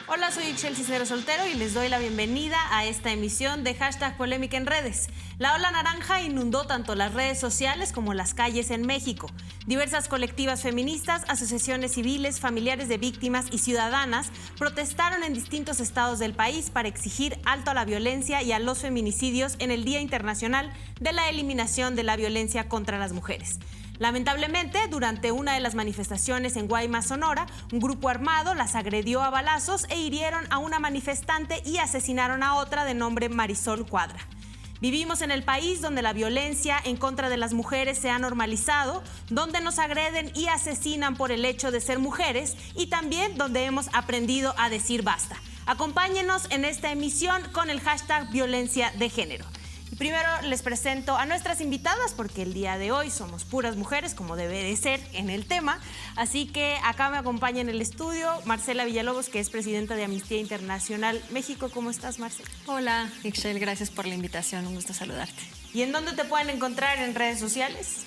Hola, soy Ixchel Cisneros Soltero y les doy la bienvenida a esta emisión de Hashtag Polémica en Redes. La ola naranja inundó tanto las redes sociales como las calles en México. Diversas colectivas feministas, asociaciones civiles, familiares de víctimas y ciudadanas protestaron en distintos estados del país para exigir alto a la violencia y a los feminicidios en el Día Internacional de la Eliminación de la Violencia contra las Mujeres. Lamentablemente, durante una de las manifestaciones en Guaymas, Sonora, un grupo armado las agredió a balazos e hirieron a una manifestante y asesinaron a otra de nombre Marisol Cuadra. Vivimos en el país donde la violencia en contra de las mujeres se ha normalizado, donde nos agreden y asesinan por el hecho de ser mujeres y también donde hemos aprendido a decir basta. Acompáñenos en esta emisión con el hashtag Violencia de Género. Primero les presento a nuestras invitadas porque el día de hoy somos puras mujeres, como debe de ser en el tema. Así que acá me acompaña en el estudio Marcela Villalobos, que es presidenta de Amnistía Internacional México. ¿Cómo estás, Marcela? Hola, Ixchel, gracias por la invitación, un gusto saludarte. ¿Y en dónde te pueden encontrar en redes sociales?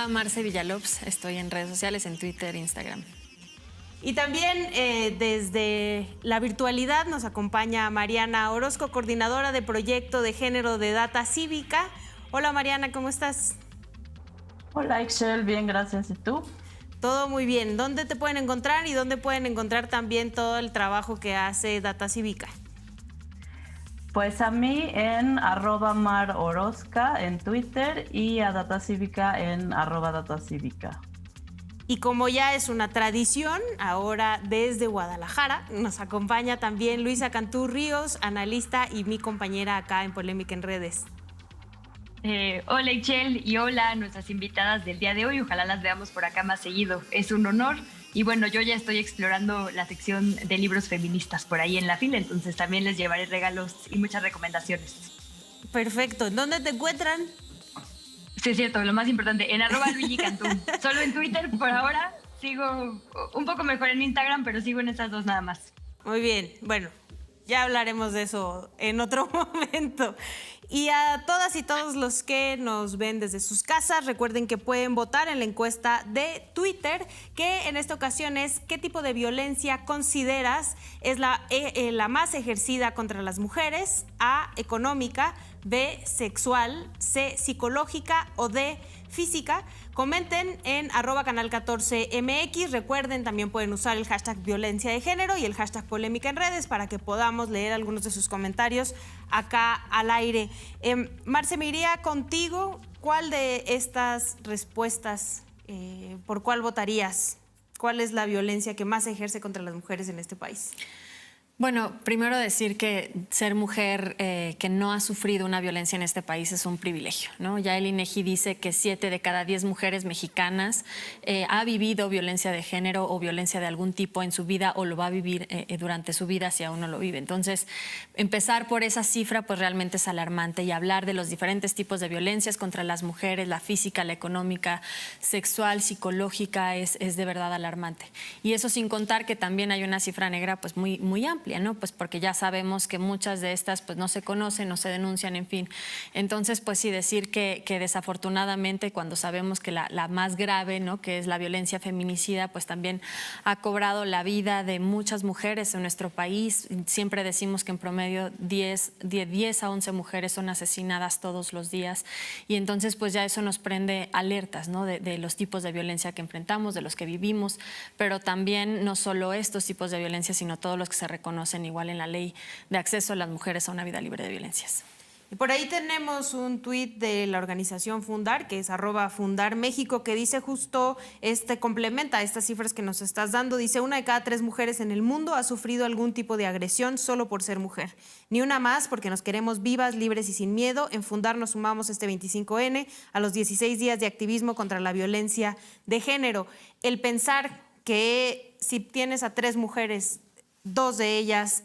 @Marce Villalobos, estoy en redes sociales, en Twitter, Instagram. Y también desde la virtualidad nos acompaña Mariana Orozco, coordinadora de proyecto de género de Data Cívica. Hola Mariana, ¿cómo estás? Hola Ixchel, bien, gracias. ¿Y tú? Todo muy bien. ¿Dónde te pueden encontrar y dónde pueden encontrar también todo el trabajo que hace Data Cívica? Pues a mí en @marorozca en Twitter y a Data Cívica en @datacívica. Y como ya es una tradición, ahora desde Guadalajara nos acompaña también Luisa Cantú Ríos, analista y mi compañera acá en Polémica en Redes. Hola Ixchel y hola a nuestras invitadas del día de hoy. Ojalá las veamos por acá más seguido. Es un honor. Y bueno, yo ya estoy explorando la sección de libros feministas por ahí en la fila, entonces también les llevaré regalos y muchas recomendaciones. Perfecto. ¿En dónde te encuentran? Sí, es cierto, lo más importante, en @LuigiCantú. Solo en Twitter por ahora, sigo un poco mejor en Instagram, pero sigo en estas dos nada más. Muy bien, bueno, ya hablaremos de eso en otro momento. Y a todas y todos los que nos ven desde sus casas, recuerden que pueden votar en la encuesta de Twitter, que en esta ocasión es ¿qué tipo de violencia consideras es la más ejercida contra las mujeres? A, económica, B, sexual, C, psicológica o D, física. Comenten en @canal14mx. Recuerden, también pueden usar el hashtag violencia de género y el hashtag polémica en redes para que podamos leer algunos de sus comentarios acá al aire. Marce, me iría contigo. ¿Cuál de estas respuestas, por cuál votarías? ¿Cuál es la violencia que más se ejerce contra las mujeres en este país? Bueno, primero decir que ser mujer que no ha sufrido una violencia en este país es un privilegio, ¿no? Ya el INEGI dice que 7 de cada 10 mujeres mexicanas ha vivido violencia de género o violencia de algún tipo en su vida o lo va a vivir durante su vida si aún no lo vive. Entonces, empezar por esa cifra pues realmente es alarmante y hablar de los diferentes tipos de violencias contra las mujeres, la física, la económica, sexual, psicológica, es de verdad alarmante. Y eso sin contar que también hay una cifra negra pues muy amplia, ¿no? Pues porque ya sabemos que muchas de estas pues no se conocen, no se denuncian, en fin. Entonces, pues sí, decir que desafortunadamente cuando sabemos que la más grave, ¿no? Que es la violencia feminicida, pues también ha cobrado la vida de muchas mujeres en nuestro país. Siempre decimos que en promedio 10 a 11 mujeres son asesinadas todos los días y entonces pues ya eso nos prende alertas, ¿no? De los tipos de violencia que enfrentamos, de los que vivimos, pero también no solo estos tipos de violencia, sino todos los que se reconocen igual en la ley de acceso a las mujeres a una vida libre de violencias. Y por ahí tenemos un tuit de la organización Fundar, que es @FundarMéxico, que dice justo, complementa estas cifras que nos estás dando. Dice, 1 de cada 3 mujeres en el mundo ha sufrido algún tipo de agresión solo por ser mujer. Ni una más, porque nos queremos vivas, libres y sin miedo. En Fundar nos sumamos este 25N a los 16 días de activismo contra la violencia de género. El pensar que si tienes a 3 mujeres, 2 de ellas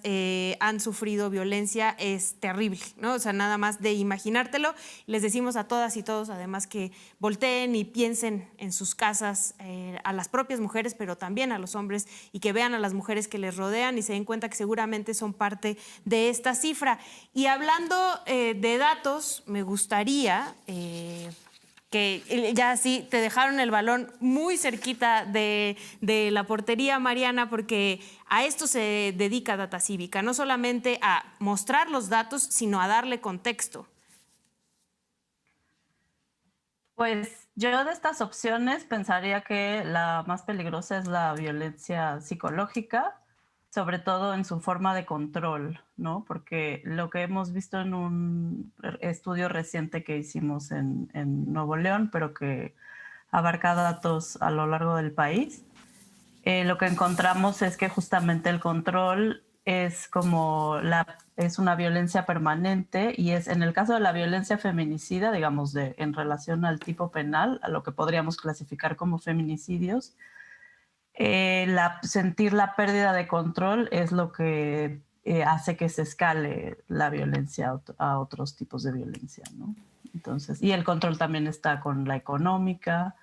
han sufrido violencia es terrible, ¿no? O sea, nada más de imaginártelo. Les decimos a todas y todos, además, que volteen y piensen en sus casas a las propias mujeres, pero también a los hombres, y que vean a las mujeres que les rodean y se den cuenta que seguramente son parte de esta cifra. Y hablando de datos, me gustaría que ya sí te dejaron el balón muy cerquita de la portería, Mariana, porque a esto se dedica Data Cívica, no solamente a mostrar los datos, sino a darle contexto. Pues yo de estas opciones pensaría que la más peligrosa es la violencia psicológica, sobre todo en su forma de control, ¿no? Porque lo que hemos visto en un estudio reciente que hicimos en Nuevo León, pero que abarca datos a lo largo del país, lo que encontramos es que justamente el control es es una violencia permanente, y es en el caso de la violencia feminicida, digamos, en relación al tipo penal, a lo que podríamos clasificar como feminicidios, sentir la pérdida de control es lo que hace que se escale la violencia a otros tipos de violencia, ¿no? Entonces, y el control también está con la económica.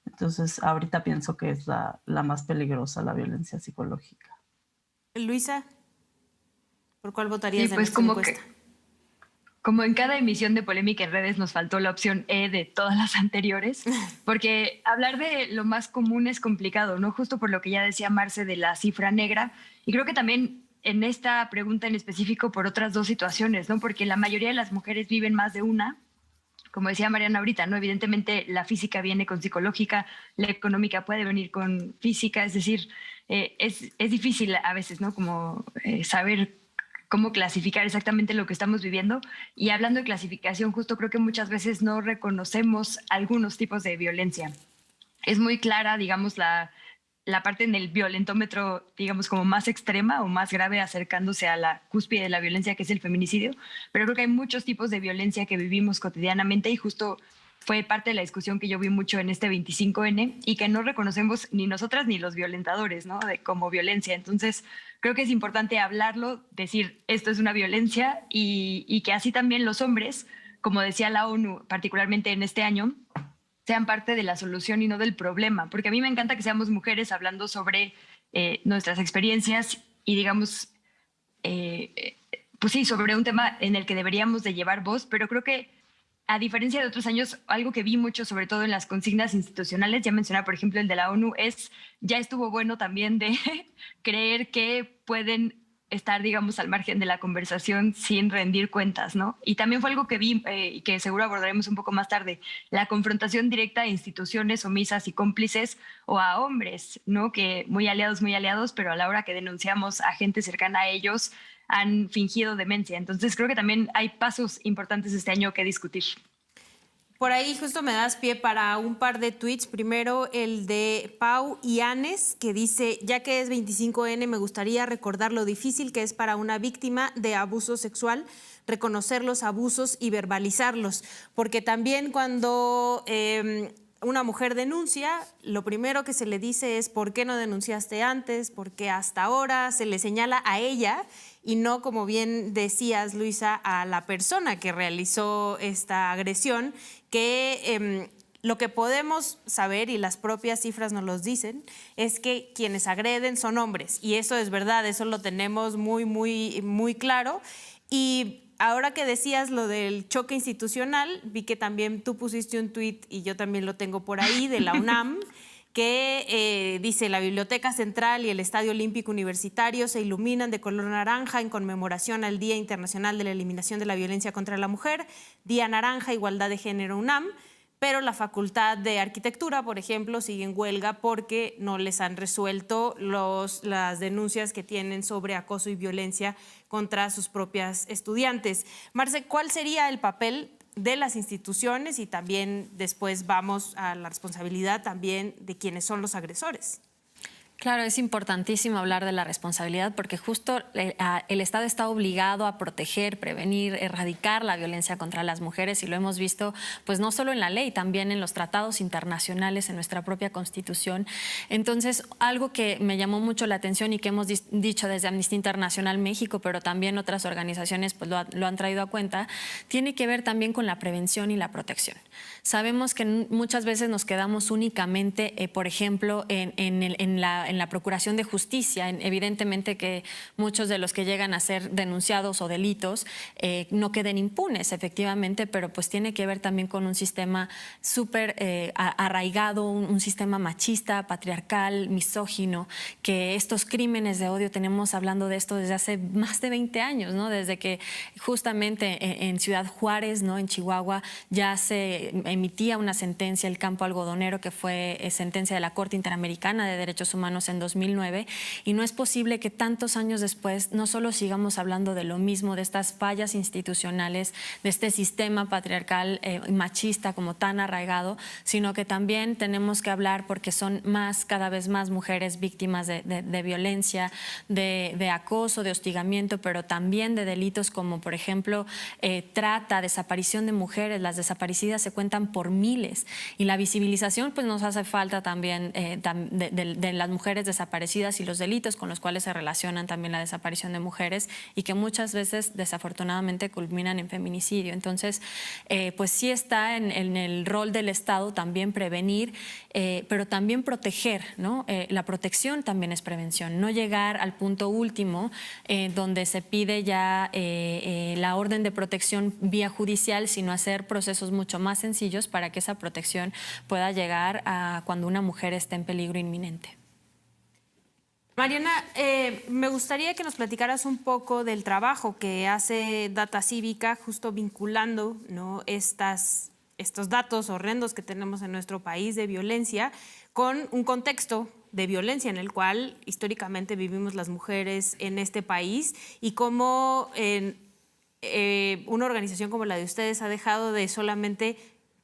Entonces, ahorita pienso que es la más peligrosa, la violencia psicológica. Luisa, ¿por cuál votarías Sí, en pues esta encuesta? Como en cada emisión de Polémica en Redes nos faltó la opción E de todas las anteriores, porque hablar de lo más común es complicado, ¿no? Justo por lo que ya decía Marce de la cifra negra, y creo que también en esta pregunta en específico por otras dos situaciones, ¿no? Porque la mayoría de las mujeres viven más de una, como decía Mariana ahorita, ¿no? Evidentemente la física viene con psicológica, la económica puede venir con física, es decir, es difícil a veces, ¿no? Como saber cómo clasificar exactamente lo que estamos viviendo. Y hablando de clasificación, justo creo que muchas veces no reconocemos algunos tipos de violencia. Es muy clara, digamos, la parte en el violentómetro, digamos, como más extrema o más grave, acercándose a la cúspide de la violencia, que es el feminicidio. Pero creo que hay muchos tipos de violencia que vivimos cotidianamente, y justo fue parte de la discusión que yo vi mucho en este 25N, y que no reconocemos ni nosotras ni los violentadores, ¿no? Como violencia. Entonces, creo que es importante hablarlo, decir esto es una violencia, y que así también los hombres, como decía la ONU, particularmente en este año, sean parte de la solución y no del problema. Porque a mí me encanta que seamos mujeres hablando sobre nuestras experiencias y, digamos, pues sí, sobre un tema en el que deberíamos de llevar voz, pero creo que a diferencia de otros años, algo que vi mucho, sobre todo en las consignas institucionales, ya mencionaba, por ejemplo, el de la ONU, ya estuvo bueno también de creer que pueden estar, digamos, al margen de la conversación sin rendir cuentas, ¿no? Y también fue algo que vi y que seguro abordaremos un poco más tarde, la confrontación directa a instituciones omisas y cómplices, o a hombres, ¿no? Que muy aliados, pero a la hora que denunciamos a gente cercana a ellos, han fingido demencia. Entonces creo que también hay pasos importantes este año que discutir. Por ahí justo me das pie para un par de tweets. Primero el de Pau Ianes, que dice: ya que es 25N, me gustaría recordar lo difícil que es para una víctima de abuso sexual reconocer los abusos y verbalizarlos, porque también cuando una mujer denuncia, lo primero que se le dice es ¿por qué no denunciaste antes? Porque hasta ahora se le señala a ella y no, como bien decías, Luisa, a la persona que realizó esta agresión, que lo que podemos saber, y las propias cifras nos lo dicen, es que quienes agreden son hombres, y eso es verdad, eso lo tenemos muy claro. Y ahora que decías lo del choque institucional, vi que también tú pusiste un tuit, y yo también lo tengo por ahí, de la UNAM, que dice: la Biblioteca Central y el Estadio Olímpico Universitario se iluminan de color naranja en conmemoración al Día Internacional de la Eliminación de la Violencia contra la Mujer, Día Naranja, Igualdad de Género UNAM, pero la Facultad de Arquitectura, por ejemplo, sigue en huelga porque no les han resuelto las denuncias que tienen sobre acoso y violencia contra sus propias estudiantes. Marce, ¿cuál sería el papel de las instituciones? Y también después vamos a la responsabilidad también de quienes son los agresores. Claro, es importantísimo hablar de la responsabilidad, porque justo el Estado está obligado a proteger, prevenir, erradicar la violencia contra las mujeres, y lo hemos visto pues no solo en la ley, también en los tratados internacionales, en nuestra propia Constitución. Entonces, algo que me llamó mucho la atención y que hemos dicho desde Amnistía Internacional México, pero también otras organizaciones pues lo han traído a cuenta, tiene que ver también con la prevención y la protección. Sabemos que muchas veces nos quedamos únicamente, por ejemplo, en en la procuración de justicia. Evidentemente que muchos de los que llegan a ser denunciados o delitos no queden impunes, efectivamente, pero pues tiene que ver también con un sistema súper arraigado, un sistema machista, patriarcal, misógino, que estos crímenes de odio tenemos hablando de esto desde hace más de 20 años, ¿no? Desde que justamente en Ciudad Juárez, ¿no? En Chihuahua, ya se emitía una sentencia, el campo algodonero, que fue sentencia de la Corte Interamericana de Derechos Humanos en 2009, y no es posible que tantos años después no solo sigamos hablando de lo mismo, de estas fallas institucionales, de este sistema patriarcal machista como tan arraigado, sino que también tenemos que hablar, porque son cada vez más mujeres víctimas de violencia, de acoso, de hostigamiento, pero también de delitos como, por ejemplo, trata, desaparición de mujeres. Las desaparecidas se cuentan por miles, y la visibilización pues nos hace falta también de las mujeres desaparecidas y los delitos con los cuales se relacionan también la desaparición de mujeres, y que muchas veces desafortunadamente culminan en feminicidio. Entonces, pues sí está en el rol del Estado también prevenir, pero también proteger, ¿no? La protección también es prevención, no llegar al punto último donde se pide ya la orden de protección vía judicial, sino hacer procesos mucho más sencillos para que esa protección pueda llegar a cuando una mujer esté en peligro inminente. Mariana, me gustaría que nos platicaras un poco del trabajo que hace Data Cívica, justo vinculando, ¿no?, estos datos horrendos que tenemos en nuestro país de violencia con un contexto de violencia en el cual históricamente vivimos las mujeres en este país, y cómo una organización como la de ustedes ha dejado de solamente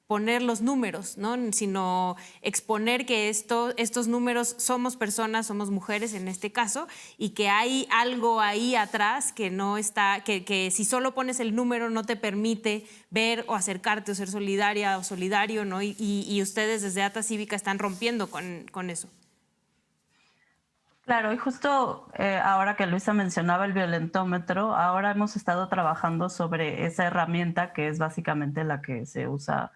poner los números, ¿no?, sino exponer que estos números somos personas, somos mujeres en este caso, y que hay algo ahí atrás que no está, que si solo pones el número no te permite ver o acercarte o ser solidaria o solidario, ¿no? Y ustedes desde Data Cívica están rompiendo con eso. Claro, y justo ahora que Luisa mencionaba el violentómetro, ahora hemos estado trabajando sobre esa herramienta que es básicamente la que se usa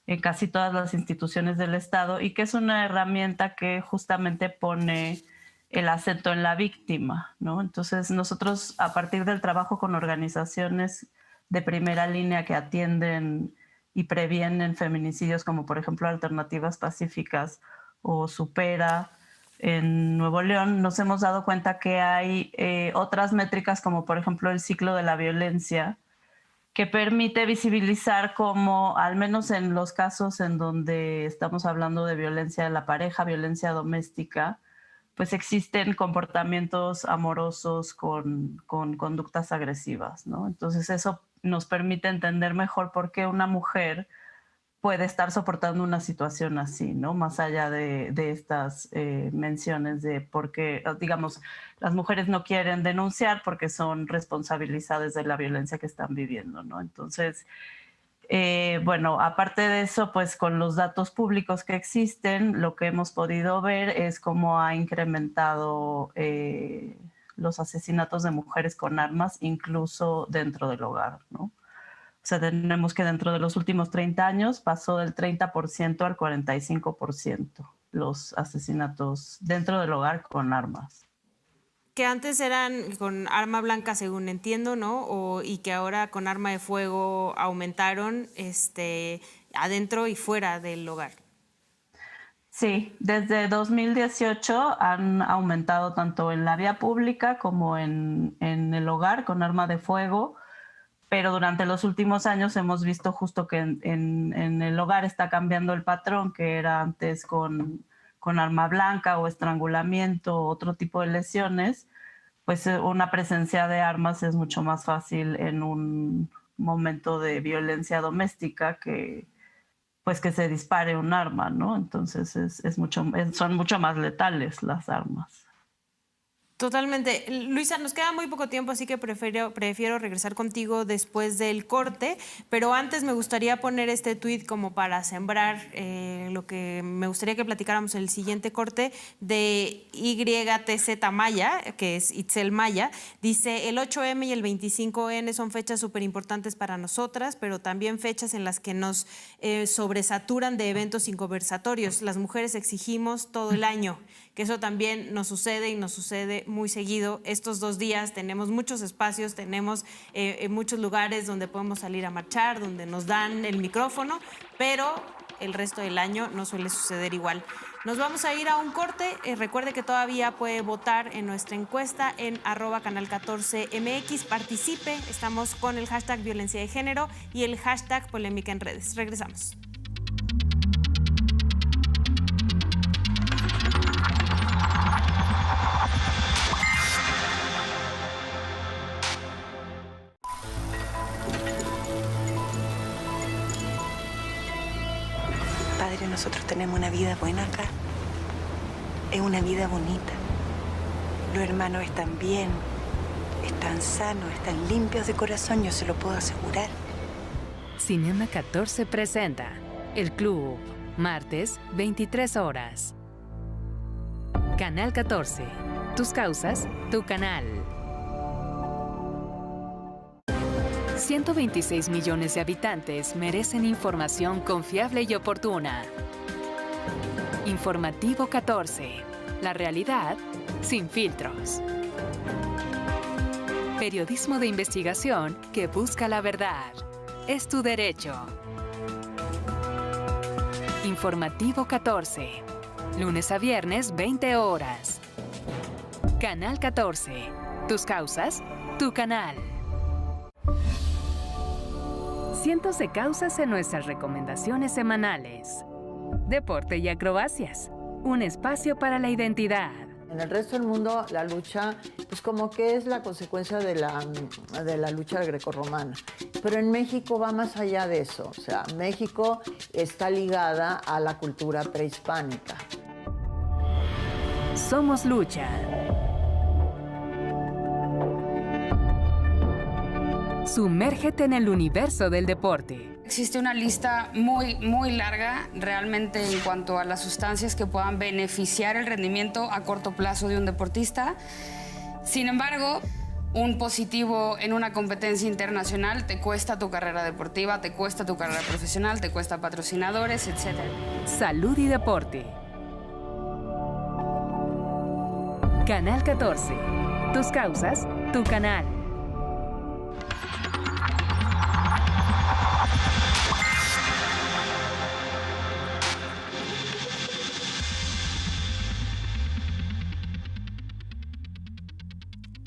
en casi todas las instituciones del Estado, y que es una herramienta que justamente pone el acento en la víctima, ¿no? Entonces nosotros, a partir del trabajo con organizaciones de primera línea que atienden y previenen feminicidios, como por ejemplo Alternativas Pacíficas o Supera en Nuevo León, nos hemos dado cuenta que hay otras métricas, como por ejemplo el ciclo de la violencia, que permite visibilizar cómo, al menos en los casos en donde estamos hablando de violencia de la pareja, violencia doméstica, pues existen comportamientos amorosos con conductas agresivas, ¿no? Entonces eso nos permite entender mejor por qué una mujer puede estar soportando una situación así, ¿no? Más allá de estas menciones de por qué, digamos, las mujeres no quieren denunciar porque son responsabilizadas de la violencia que están viviendo, ¿no? Entonces, bueno, aparte de eso, pues con los datos públicos que existen, lo que hemos podido ver es cómo ha incrementado los asesinatos de mujeres con armas, incluso dentro del hogar, ¿no? O sea, tenemos que dentro de los últimos 30 años pasó del 30% al 45% los asesinatos dentro del hogar con armas. Que antes eran con arma blanca, según entiendo, ¿no? Y que ahora con arma de fuego aumentaron adentro y fuera del hogar. Sí, desde 2018 han aumentado tanto en la vía pública como en el hogar con arma de fuego. Pero durante los últimos años hemos visto justo que en el hogar está cambiando el patrón, que era antes con arma blanca o estrangulamiento o otro tipo de lesiones, pues una presencia de armas es mucho más fácil en un momento de violencia doméstica que se dispare un arma, ¿no? Entonces son mucho más letales las armas. Totalmente. Luisa, nos queda muy poco tiempo, así que prefiero regresar contigo después del corte, pero antes me gustaría poner este tuit como para sembrar lo que me gustaría que platicáramos en el siguiente corte de YTZ Maya, que es Itzel Maya. Dice, el 8M y el 25N son fechas súper importantes para nosotras, pero también fechas en las que nos sobresaturan de eventos inconversatorios. Las mujeres exigimos todo el año que eso también nos sucede y nos sucede muy seguido. Estos 2 días tenemos muchos espacios, tenemos muchos lugares donde podemos salir a marchar, donde nos dan el micrófono, pero el resto del año no suele suceder igual. Nos vamos a ir a un corte. Recuerde que todavía puede votar en nuestra encuesta en @canal14mx. Participe. Estamos con el hashtag violencia de género y el hashtag polémica en redes. Regresamos. Padre, nosotros tenemos una vida buena acá. Es una vida bonita. Los hermanos están bien, están sanos, están limpios de corazón, yo se lo puedo asegurar. Cinema 14 presenta El Club, martes, 23 horas. Canal 14. Tus causas, tu canal. 126 millones de habitantes merecen información confiable y oportuna. Informativo 14. La realidad sin filtros. Periodismo de investigación que busca la verdad. Es tu derecho. Informativo 14. Lunes a viernes, 20 horas. Canal 14. Tus causas, tu canal. Cientos de causas en nuestras recomendaciones semanales. Deporte y acrobacias. Un espacio para la identidad. En el resto del mundo la lucha, pues como que es la consecuencia de la lucha grecorromana. Pero en México va más allá de eso. O sea, México está ligada a la cultura prehispánica. Somos lucha. Sumérgete en el universo del deporte. Existe una lista muy larga realmente en cuanto a las sustancias que puedan beneficiar el rendimiento a corto plazo de un deportista. Sin embargo, un positivo en una competencia internacional te cuesta tu carrera deportiva, te cuesta tu carrera profesional, te cuesta patrocinadores, etc. Salud y deporte. Canal 14. Tus causas, tu canal.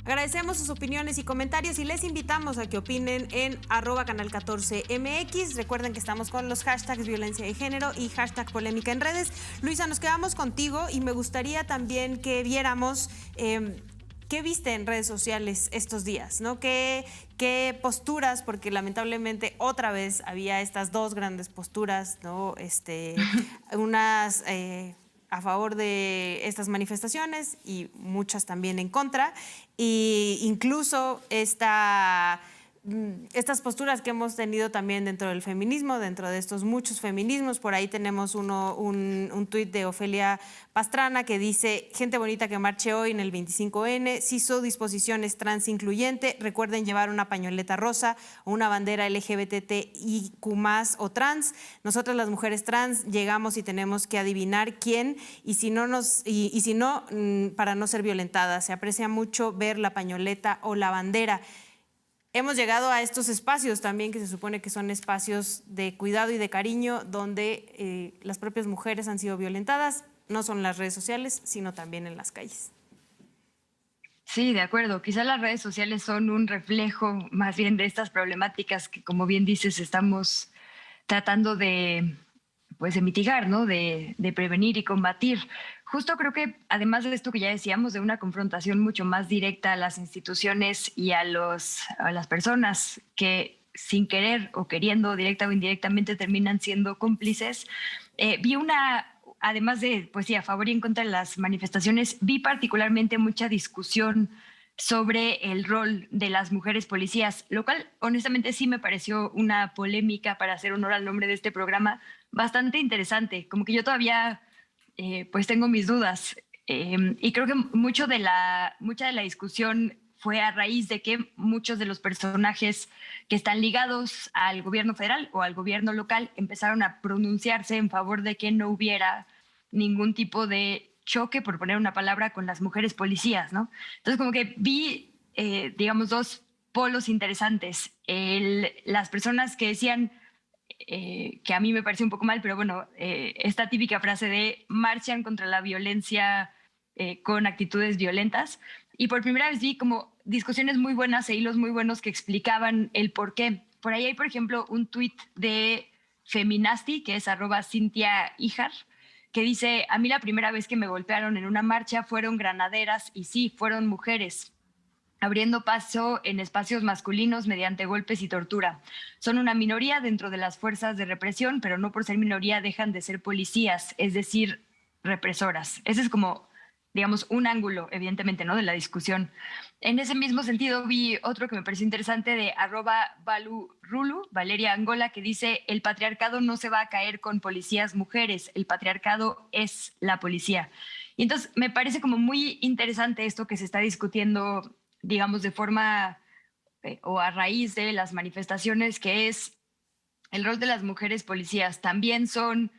Agradecemos sus opiniones y comentarios y les invitamos a que opinen en @canal14mx. Recuerden que estamos con los hashtags violencia de género y hashtag polémica en redes. Luisa, nos quedamos contigo y me gustaría también que viéramos qué viste en redes sociales estos días, ¿no? ¿Qué posturas? Porque lamentablemente otra vez había estas 2 grandes posturas, ¿no? Unas a favor de estas manifestaciones y muchas también en contra. Y incluso estas posturas que hemos tenido también dentro del feminismo, dentro de estos muchos feminismos. Por ahí tenemos un tuit de Ofelia Pastrana que dice: gente bonita que marche hoy en el 25N, si su disposición es trans incluyente, recuerden llevar una pañoleta rosa o una bandera LGBTIQ+ o trans. Nosotras las mujeres trans llegamos y tenemos que adivinar quién y si no, para no ser violentadas. Se aprecia mucho ver la pañoleta o la bandera. Hemos llegado a estos espacios también que se supone que son espacios de cuidado y de cariño donde las propias mujeres han sido violentadas, no solo en las redes sociales, sino también en las calles. Sí, de acuerdo. Quizá las redes sociales son un reflejo más bien de estas problemáticas que, como bien dices, estamos tratando de mitigar, ¿no? De prevenir y combatir. Justo creo que, además de esto que ya decíamos, de una confrontación mucho más directa a las instituciones y a las personas que sin querer o queriendo, directa o indirectamente, terminan siendo cómplices, vi además de, pues sí, a favor y en contra de las manifestaciones, vi particularmente mucha discusión sobre el rol de las mujeres policías, lo cual honestamente sí me pareció una polémica, para hacer honor al nombre de este programa, bastante interesante. Como que yo todavía pues tengo mis dudas y creo que mucha de la discusión fue a raíz de que muchos de los personajes que están ligados al gobierno federal o al gobierno local empezaron a pronunciarse en favor de que no hubiera ningún tipo de choque, por poner una palabra, con las mujeres policías, ¿no? Entonces como que vi, digamos, dos polos interesantes. Las personas que decían, que a mí me pareció un poco mal, pero bueno, esta típica frase de marchan contra la violencia con actitudes violentas. Y por primera vez vi como discusiones muy buenas e hilos muy buenos que explicaban el por qué. Por ahí hay, por ejemplo, un tuit de Feminasti, que es @CintiaHíjar, que dice: a mí la primera vez que me golpearon en una marcha fueron granaderas y sí, fueron mujeres, abriendo paso en espacios masculinos mediante golpes y tortura. Son una minoría dentro de las fuerzas de represión, pero no por ser minoría dejan de ser policías, es decir, represoras. Ese es como, digamos, un ángulo, evidentemente, ¿no?, de la discusión. En ese mismo sentido, vi otro que me pareció interesante de @ValuRulu, Valeria Angola, que dice: el patriarcado no se va a caer con policías mujeres, el patriarcado es la policía. Y entonces me parece como muy interesante esto que se está discutiendo, digamos, de forma o a raíz de las manifestaciones, que es el rol de las mujeres policías. También son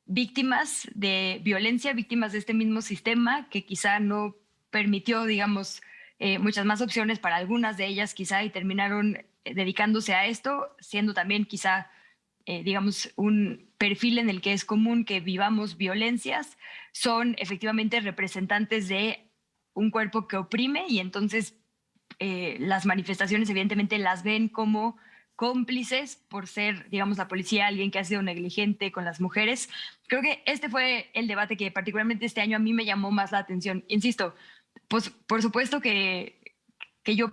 víctimas de violencia, víctimas de este mismo sistema que quizá no permitió, digamos, muchas más opciones para algunas de ellas quizá, y terminaron dedicándose a esto, siendo también quizá, digamos, un perfil en el que es común que vivamos violencias. Son efectivamente representantes de un cuerpo que oprime, y entonces las manifestaciones evidentemente las ven como cómplices por ser, digamos, la policía alguien que ha sido negligente con las mujeres. Creo que este fue el debate que particularmente este año a mí me llamó más la atención. Insisto, pues por supuesto que yo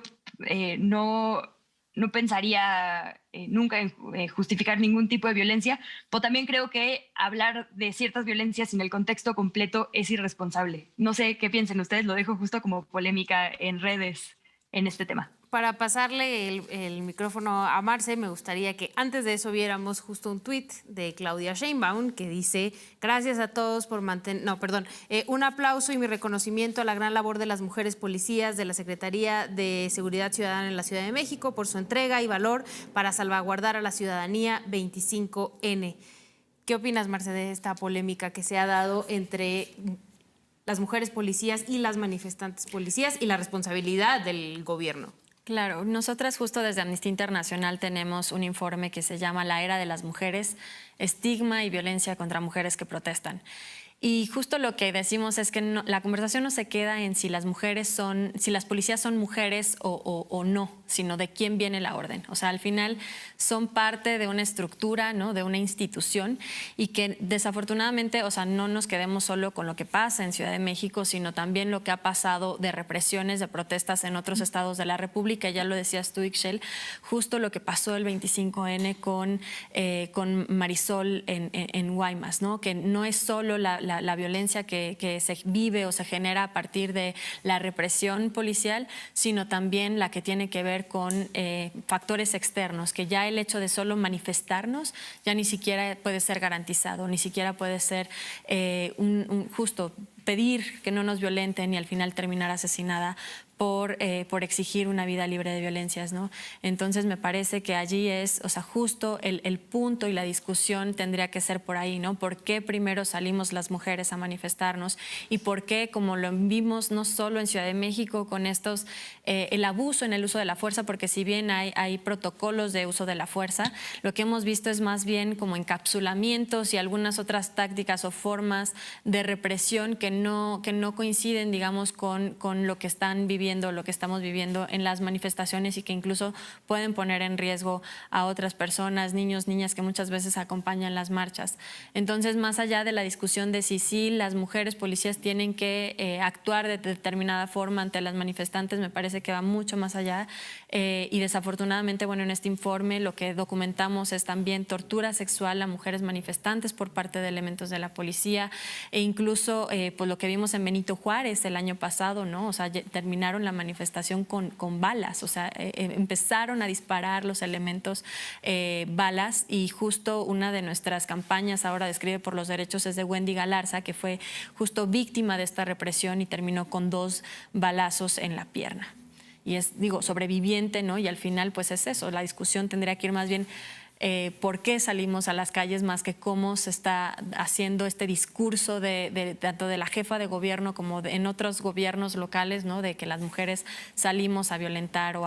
no pensaría nunca en justificar ningún tipo de violencia, pero también creo que hablar de ciertas violencias sin el contexto completo es irresponsable. No sé qué piensen ustedes, lo dejo justo como polémica en redes en este tema. Para pasarle el micrófono a Marce, me gustaría que antes de eso viéramos justo un tuit de Claudia Sheinbaum que dice: gracias a todos por mantener... No, perdón. Un aplauso y mi reconocimiento a la gran labor de las mujeres policías de la Secretaría de Seguridad Ciudadana en la Ciudad de México por su entrega y valor para salvaguardar a la ciudadanía 25N. ¿Qué opinas, Marce, de esta polémica que se ha dado entre las mujeres policías y las manifestantes policías y la responsabilidad del gobierno? Claro, nosotras justo desde Amnistía Internacional tenemos un informe que se llama La Era de las Mujeres, estigma y violencia contra mujeres que protestan. Y justo lo que decimos es que la conversación no se queda en si las policías son mujeres o no, sino de quién viene la orden. O sea, al final son parte de una estructura, ¿no?, de una institución, y que desafortunadamente, o sea, no nos quedemos solo con lo que pasa en Ciudad de México, sino también lo que ha pasado de represiones, de protestas en otros estados de la República. Ya lo decías tú, Ixchel, justo lo que pasó el 25N con Marisol en Guaymas, ¿no?, que no es solo la violencia que se vive o se genera a partir de la represión policial, sino también la que tiene que ver con factores externos, que ya el hecho de solo manifestarnos ya ni siquiera puede ser garantizado, ni siquiera puede ser justo pedir que no nos violenten y al final terminar asesinada por exigir una vida libre de violencias, ¿no? Entonces me parece que allí es, o sea, justo el punto y la discusión tendría que ser por ahí, ¿no? ¿Por qué primero salimos las mujeres a manifestarnos? Y por qué, como lo vimos no solo en Ciudad de México con estos, el abuso en el uso de la fuerza, porque si bien hay protocolos de uso de la fuerza, lo que hemos visto es más bien como encapsulamientos y algunas otras tácticas o formas de represión que no coinciden, digamos, con lo que están viviendo, lo que estamos viviendo en las manifestaciones, y que incluso pueden poner en riesgo a otras personas, niños, niñas que muchas veces acompañan las marchas. Entonces, más allá de la discusión de si sí las mujeres policías tienen que actuar de determinada forma ante las manifestantes, me parece que va mucho más allá, y desafortunadamente, bueno, en este informe lo que documentamos es también tortura sexual a mujeres manifestantes por parte de elementos de la policía, e incluso pues lo que vimos en Benito Juárez el año pasado, ¿no? O sea, terminaron la manifestación con balas, o sea, empezaron a disparar los elementos balas, y justo una de nuestras campañas ahora de Escribe por los Derechos es de Wendy Galarza, que fue justo víctima de esta represión y terminó con 2 balazos en la pierna. Y es, digo, sobreviviente, ¿no? Y al final, pues es eso, la discusión tendría que ir más bien por qué salimos a las calles, más que cómo se está haciendo este discurso tanto de la jefa de gobierno como en otros gobiernos locales, ¿no? De que las mujeres salimos a violentar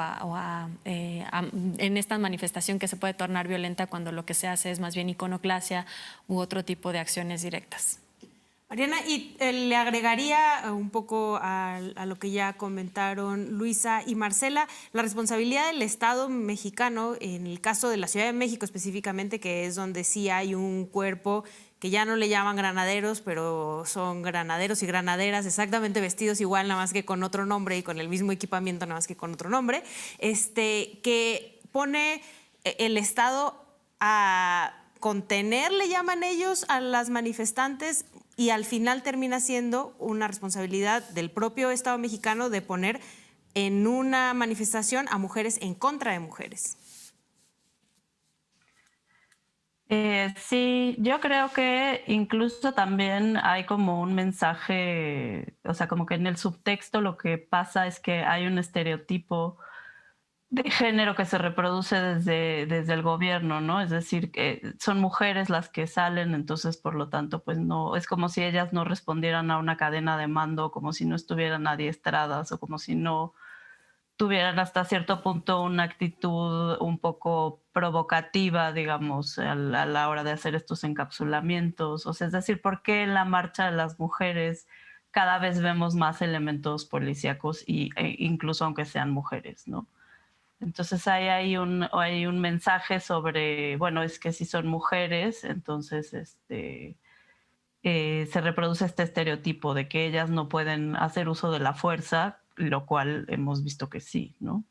en esta manifestación que se puede tornar violenta cuando lo que se hace es más bien iconoclasia u otro tipo de acciones directas. Mariana, y le agregaría un poco a lo que ya comentaron Luisa y Marcela, la responsabilidad del Estado mexicano, en el caso de la Ciudad de México específicamente, que es donde sí hay un cuerpo que ya no le llaman granaderos, pero son granaderos y granaderas exactamente vestidos igual, nada más que con otro nombre y con el mismo equipamiento, nada más que con otro nombre, que pone el Estado a contener, le llaman ellos, a las manifestantes, y al final termina siendo una responsabilidad del propio Estado mexicano de poner en una manifestación a mujeres en contra de mujeres. Sí, yo creo que incluso también hay como un mensaje, o sea, como que en el subtexto lo que pasa es que hay un estereotipo de género que se reproduce desde el gobierno, ¿no? Es decir, que son mujeres las que salen, entonces por lo tanto, pues no, es como si ellas no respondieran a una cadena de mando, como si no estuvieran adiestradas o como si no tuvieran hasta cierto punto una actitud un poco provocativa, digamos, a la hora de hacer estos encapsulamientos. O sea, es decir, ¿por qué en la marcha de las mujeres cada vez vemos más elementos policíacos incluso aunque sean mujeres, ¿no? Entonces hay un mensaje sobre, bueno, es que si son mujeres, entonces se reproduce este estereotipo de que ellas no pueden hacer uso de la fuerza, lo cual hemos visto que sí, ¿no?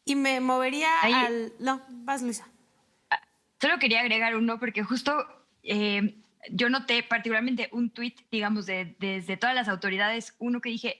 Y me movería No, vas, Luisa. Solo quería agregar uno porque justo yo noté particularmente un tuit, digamos, desde todas las autoridades, uno que dije,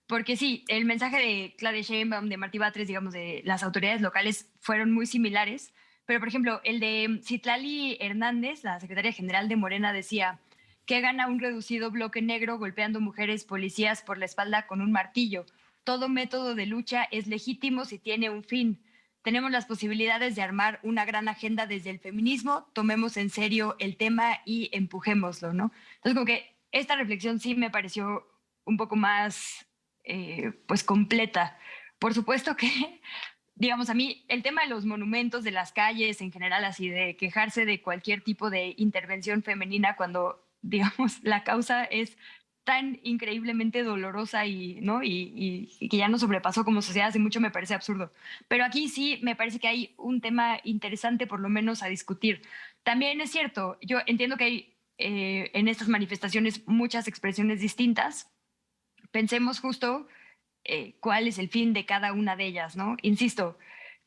porque sí, el mensaje de Claudia Sheinbaum, de Martí Batres, digamos, de las autoridades locales fueron muy similares, pero por ejemplo, el de Citlali Hernández, la secretaria general de Morena, decía que gana un reducido bloque negro golpeando mujeres policías por la espalda con un martillo. Todo método de lucha es legítimo si tiene un fin. Tenemos las posibilidades de armar una gran agenda desde el feminismo, tomemos en serio el tema y empujémoslo, ¿no? Entonces, como que esta reflexión sí me pareció un poco más pues completa. Por supuesto que, digamos, a mí el tema de los monumentos, de las calles en general, así de quejarse de cualquier tipo de intervención femenina cuando, digamos, la causa es tan increíblemente dolorosa ¿no? y que ya nos sobrepasó como sociedad hace mucho, me parece absurdo. Pero aquí sí me parece que hay un tema interesante por lo menos a discutir. También es cierto, yo entiendo que hay en estas manifestaciones muchas expresiones distintas. Pensemos justo cuál es el fin de cada una de ellas, ¿no? Insisto,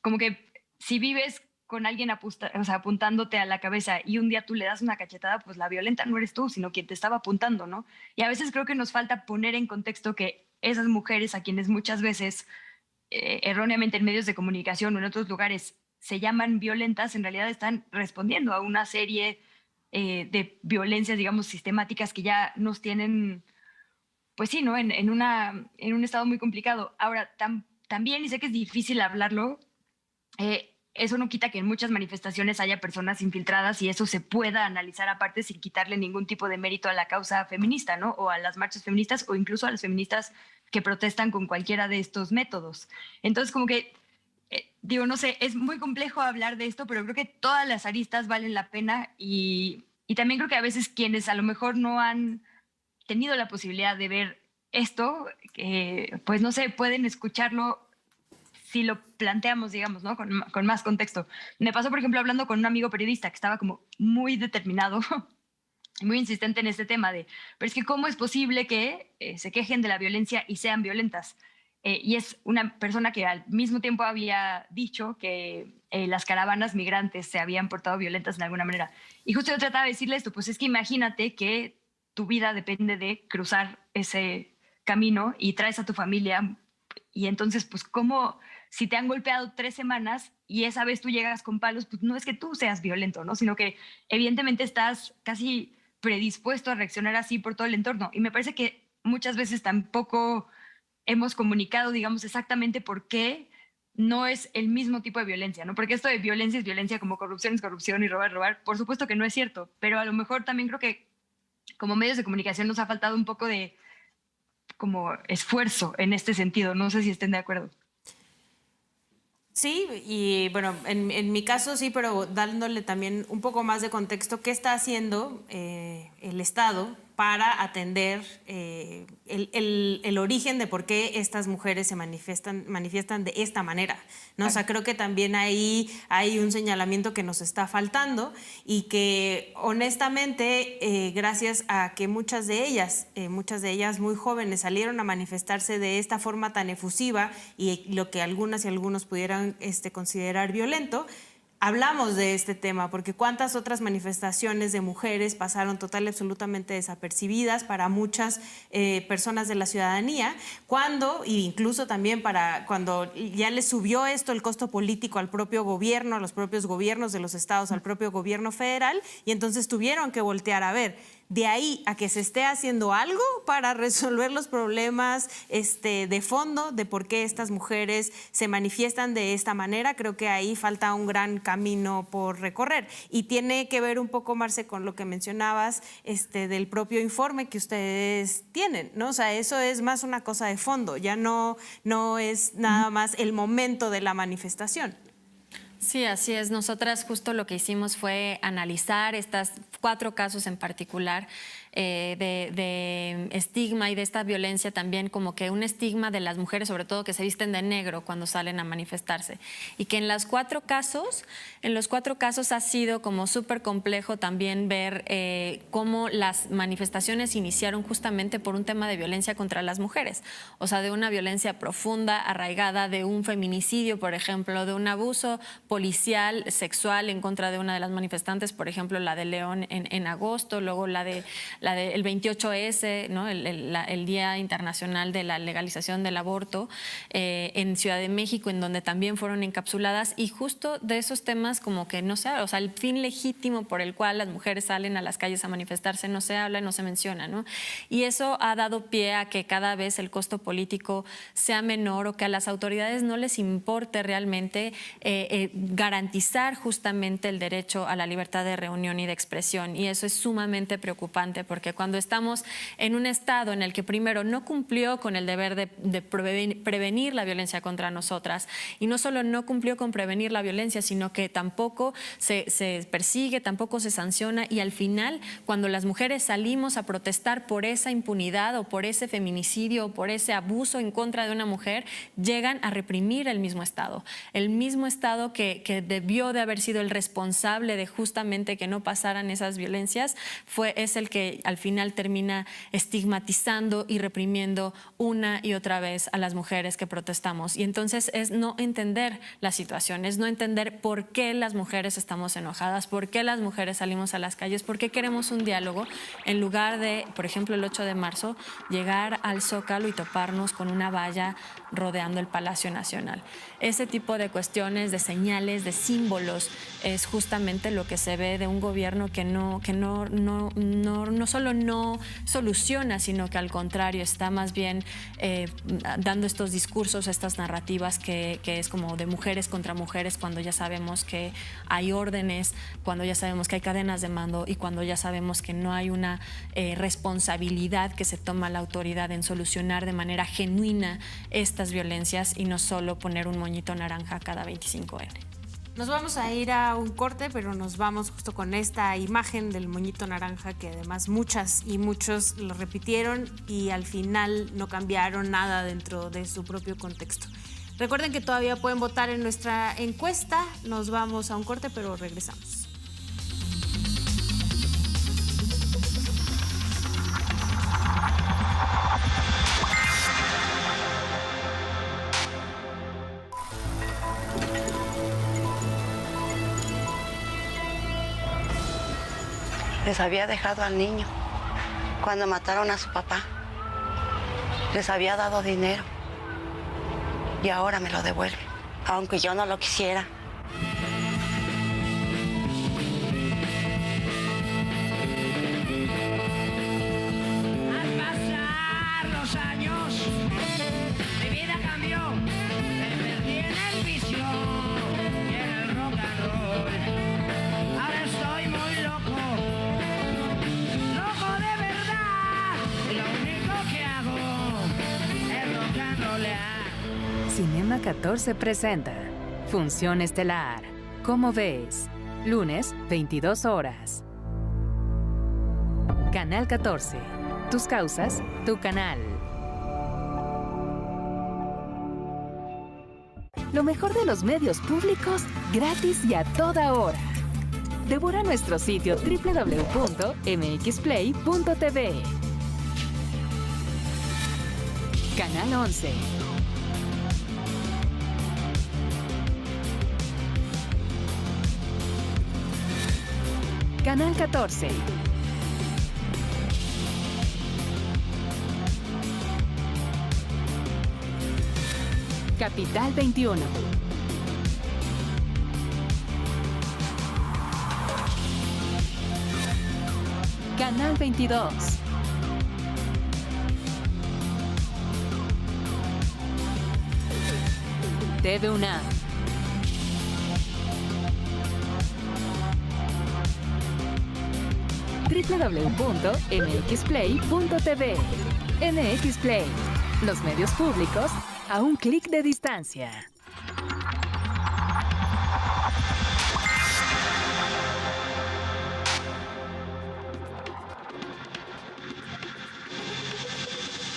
como que si vives con alguien apuntándote a la cabeza y un día tú le das una cachetada, pues la violenta no eres tú, sino quien te estaba apuntando, ¿no? Y a veces creo que nos falta poner en contexto que esas mujeres a quienes muchas veces erróneamente en medios de comunicación o en otros lugares se llaman violentas, en realidad están respondiendo a una serie de violencias, digamos, sistemáticas que ya nos tienen, pues sí, ¿no? En un estado muy complicado. Ahora, también, y sé que es difícil hablarlo, eso no quita que en muchas manifestaciones haya personas infiltradas y eso se pueda analizar aparte sin quitarle ningún tipo de mérito a la causa feminista, ¿no? O a las marchas feministas o incluso a las feministas que protestan con cualquiera de estos métodos. Entonces, como que, digo, no sé, es muy complejo hablar de esto, pero creo que todas las aristas valen la pena y también creo que a veces quienes a lo mejor no han tenido la posibilidad de ver esto, pues no sé, pueden escucharlo si lo planteamos, digamos, ¿no? Con más contexto. Me pasó, por ejemplo, hablando con un amigo periodista que estaba como muy determinado, muy insistente en este tema de, pero es que ¿cómo es posible que se quejen de la violencia y sean violentas? Y es una persona que al mismo tiempo había dicho que las caravanas migrantes se habían portado violentas de alguna manera. Y justo yo trataba de decirle esto, pues es que imagínate que tu vida depende de cruzar ese camino y traes a tu familia y entonces, pues, ¿cómo si te han golpeado 3 semanas y esa vez tú llegas con palos? Pues no es que tú seas violento, ¿no? Sino que evidentemente estás casi predispuesto a reaccionar así por todo el entorno. Y me parece que muchas veces tampoco hemos comunicado, digamos, exactamente por qué no es el mismo tipo de violencia, ¿no? Porque esto de violencia es violencia, como corrupción es corrupción y robar es robar. Por supuesto que no es cierto, pero a lo mejor también creo que como medios de comunicación nos ha faltado un poco de como esfuerzo en este sentido. No sé si estén de acuerdo. Sí, y bueno, en mi caso sí, pero dándole también un poco más de contexto, ¿qué está haciendo el Estado para atender el origen de por qué estas mujeres se manifiestan de esta manera, ¿no? O sea, creo que también ahí hay un señalamiento que nos está faltando y que honestamente, gracias a que muchas de ellas muy jóvenes salieron a manifestarse de esta forma tan efusiva y lo que algunas y algunos pudieran considerar violento, hablamos de este tema, porque cuántas otras manifestaciones de mujeres pasaron total y absolutamente desapercibidas para muchas personas de la ciudadanía, e incluso también para cuando ya le subió esto el costo político al propio gobierno, a los propios gobiernos de los estados, al propio gobierno federal, y entonces tuvieron que voltear a ver. De ahí a que se esté haciendo algo para resolver los problemas de fondo de por qué estas mujeres se manifiestan de esta manera, creo que ahí falta un gran camino por recorrer. Y tiene que ver un poco, Marce, con lo que mencionabas del propio informe que ustedes tienen, ¿no? O sea, eso es más una cosa de fondo, ya no es nada más el momento de la manifestación. Sí, así es. Nosotras justo lo que hicimos fue analizar estos 4 casos en particular de estigma y de esta violencia también, como que un estigma de las mujeres, sobre todo que se visten de negro cuando salen a manifestarse. Y que en los 4 casos ha sido como súper complejo también ver cómo las manifestaciones iniciaron justamente por un tema de violencia contra las mujeres. O sea, de una violencia profunda, arraigada, de un feminicidio, por ejemplo, de un abuso policial, sexual en contra de una de las manifestantes, por ejemplo, la de León en agosto, luego la del 28S, ¿no? el Día Internacional de la Legalización del Aborto en Ciudad de México, en donde también fueron encapsuladas, y justo de esos temas como que no se habla, o sea, el fin legítimo por el cual las mujeres salen a las calles a manifestarse no se habla, no se menciona, ¿no? Y eso ha dado pie a que cada vez el costo político sea menor, o que a las autoridades no les importe realmente garantizar justamente el derecho a la libertad de reunión y de expresión. Y eso es sumamente preocupante, porque cuando estamos en un estado en el que primero no cumplió con el deber de prevenir la violencia contra nosotras, y no solo no cumplió con prevenir la violencia, sino que tampoco se persigue, tampoco se sanciona, y al final, cuando las mujeres salimos a protestar por esa impunidad o por ese feminicidio o por ese abuso en contra de una mujer, llegan a reprimir el mismo Estado. El mismo Estado que debió de haber sido el responsable de justamente que no pasaran esas violencias, es el que al final termina estigmatizando y reprimiendo una y otra vez a las mujeres que protestamos. Y entonces es no entender la situación, es no entender por qué las mujeres estamos enojadas, por qué las mujeres salimos a las calles, por qué queremos un diálogo, en lugar de, por ejemplo, el 8 de marzo, llegar al Zócalo y toparnos con una valla rodeando el Palacio Nacional. Ese tipo de cuestiones, de señales, de símbolos, es justamente lo que se ve de un gobierno que no solo no soluciona, sino que al contrario está más bien dando estos discursos, estas narrativas que es como de mujeres contra mujeres, cuando ya sabemos que hay órdenes, cuando ya sabemos que hay cadenas de mando y cuando ya sabemos que no hay una responsabilidad que se toma la autoridad en solucionar de manera genuina estas violencias y no solo poner un moñito naranja cada 25N. Nos vamos a ir a un corte, pero nos vamos justo con esta imagen del moñito naranja que además muchas y muchos lo repitieron y al final no cambiaron nada dentro de su propio contexto. Recuerden que todavía pueden votar en nuestra encuesta. Nos vamos a un corte, pero regresamos. Les había dejado al niño cuando mataron a su papá. Les había dado dinero y ahora me lo devuelve, aunque yo no lo quisiera. Al pasar los años, mi vida cambió. Me perdí en el Programa 14 presenta Función Estelar. ¿Cómo ves? Lunes, 22 horas. Canal 14. Tus causas, tu canal. Lo mejor de los medios públicos, gratis y a toda hora. Devora nuestro sitio www.mxplay.tv. Canal 11. Canal 14. Capital 21. Canal 22. TV UNAM. www.mxplay.tv. MX Play. Los medios públicos a un clic de distancia.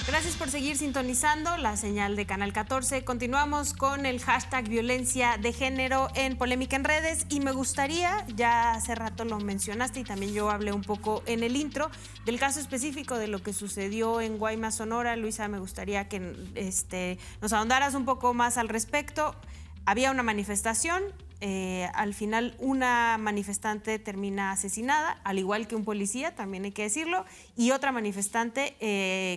Gracias por seguir sintonizando la señal de Canal 14. Continuamos con el hashtag violencia de género en Polémica en Redes y me gustaría, ya hace rato lo mencionaste y también yo hablé un poco en el intro, del caso específico de lo que sucedió en Guaymas, Sonora. Luisa, me gustaría que nos ahondaras un poco más al respecto. Había una manifestación. Al final una manifestante termina asesinada, al igual que un policía, también hay que decirlo, y otra manifestante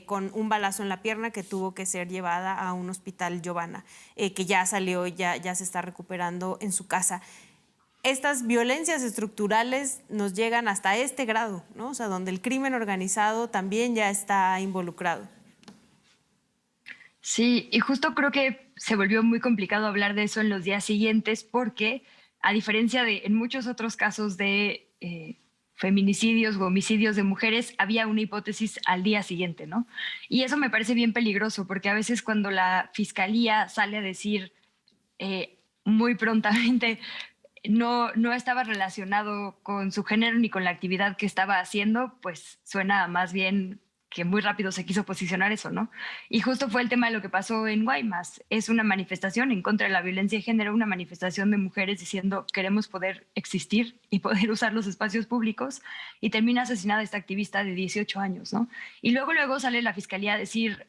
con un balazo en la pierna que tuvo que ser llevada a un hospital Giovanna, que ya salió, ya se está recuperando en su casa. Estas violencias estructurales nos llegan hasta este grado, ¿no? O sea, donde el crimen organizado también ya está involucrado. Sí, y justo creo que se volvió muy complicado hablar de eso en los días siguientes porque, a diferencia de en muchos otros casos de feminicidios o homicidios de mujeres, había una hipótesis al día siguiente, ¿no? Y eso me parece bien peligroso porque a veces cuando la fiscalía sale a decir muy prontamente no estaba relacionado con su género ni con la actividad que estaba haciendo, pues suena más bien que muy rápido se quiso posicionar eso, ¿no? Y justo fue el tema de lo que pasó en Guaymas. Es una manifestación en contra de la violencia de género, una manifestación de mujeres diciendo queremos poder existir y poder usar los espacios públicos, y termina asesinada esta activista de 18 años, ¿no? Y luego sale la fiscalía a decir,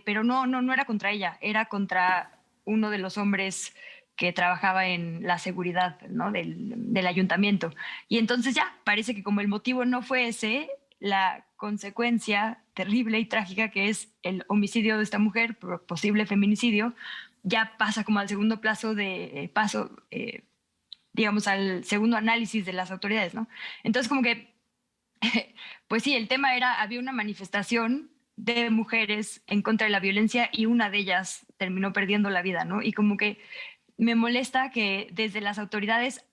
pero no era contra ella, era contra uno de los hombres que trabajaba en la seguridad, ¿no? del ayuntamiento. Y entonces ya, parece que como el motivo no fue ese, la consecuencia terrible y trágica que es el homicidio de esta mujer, posible feminicidio, ya pasa como al segundo digamos, al segundo análisis de las autoridades, ¿no? Entonces, como que, pues sí, el tema era, había una manifestación de mujeres en contra de la violencia y una de ellas terminó perdiendo la vida, ¿no? Y como que me molesta que desde las autoridades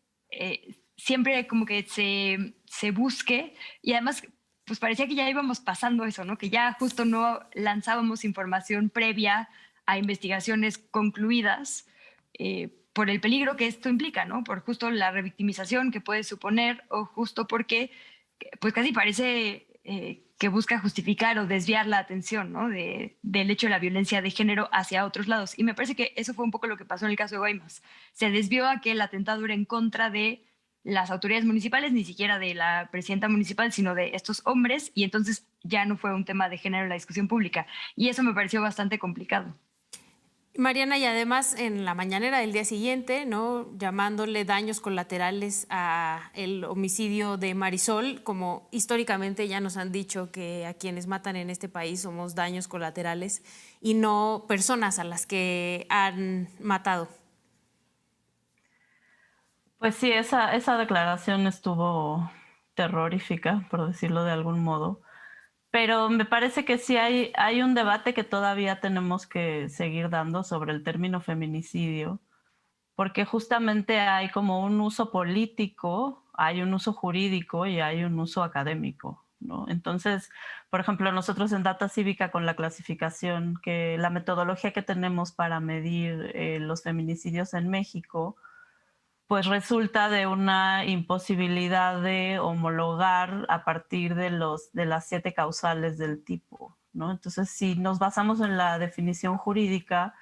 siempre como que se busque, y además pues parecía que ya íbamos pasando eso, ¿no? Que ya justo no lanzábamos información previa a investigaciones concluidas por el peligro que esto implica, ¿no? Por justo la revictimización que puede suponer, o justo porque pues casi parece que busca justificar o desviar la atención, ¿no? del hecho de la violencia de género hacia otros lados. Y me parece que eso fue un poco lo que pasó en el caso de Guaymas. Se desvió a que el atentado era en contra de las autoridades municipales, ni siquiera de la presidenta municipal, sino de estos hombres, y entonces ya no fue un tema de género en la discusión pública. Y eso me pareció bastante complicado. Mariana, y además en la mañanera del día siguiente, ¿no? Llamándole daños colaterales a el homicidio de Marisol, como históricamente ya nos han dicho que a quienes matan en este país somos daños colaterales y no personas a las que han matado. Pues sí, esa declaración estuvo terrorífica, por decirlo de algún modo. Pero me parece que sí hay un debate que todavía tenemos que seguir dando sobre el término feminicidio, porque justamente hay como un uso político, hay un uso jurídico y hay un uso académico. ¿no? Entonces, por ejemplo, nosotros en Data Cívica, con la clasificación, la metodología que tenemos para medir los feminicidios en México, pues resulta de una imposibilidad de homologar a partir de las 7 causales del tipo, ¿no? Entonces, si nos basamos en la definición jurídica,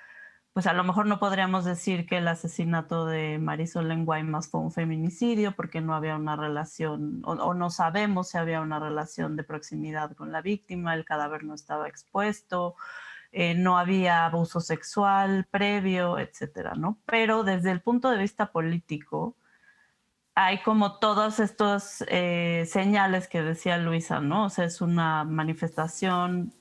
pues a lo mejor no podríamos decir que el asesinato de Marisol en Guaymas fue un feminicidio porque no había una relación, o no sabemos si había una relación de proximidad con la víctima, el cadáver no estaba expuesto, no había abuso sexual previo, etcétera, ¿no? Pero desde el punto de vista político, hay como todas estas señales que decía Luisa, ¿no? O sea, es una manifestación,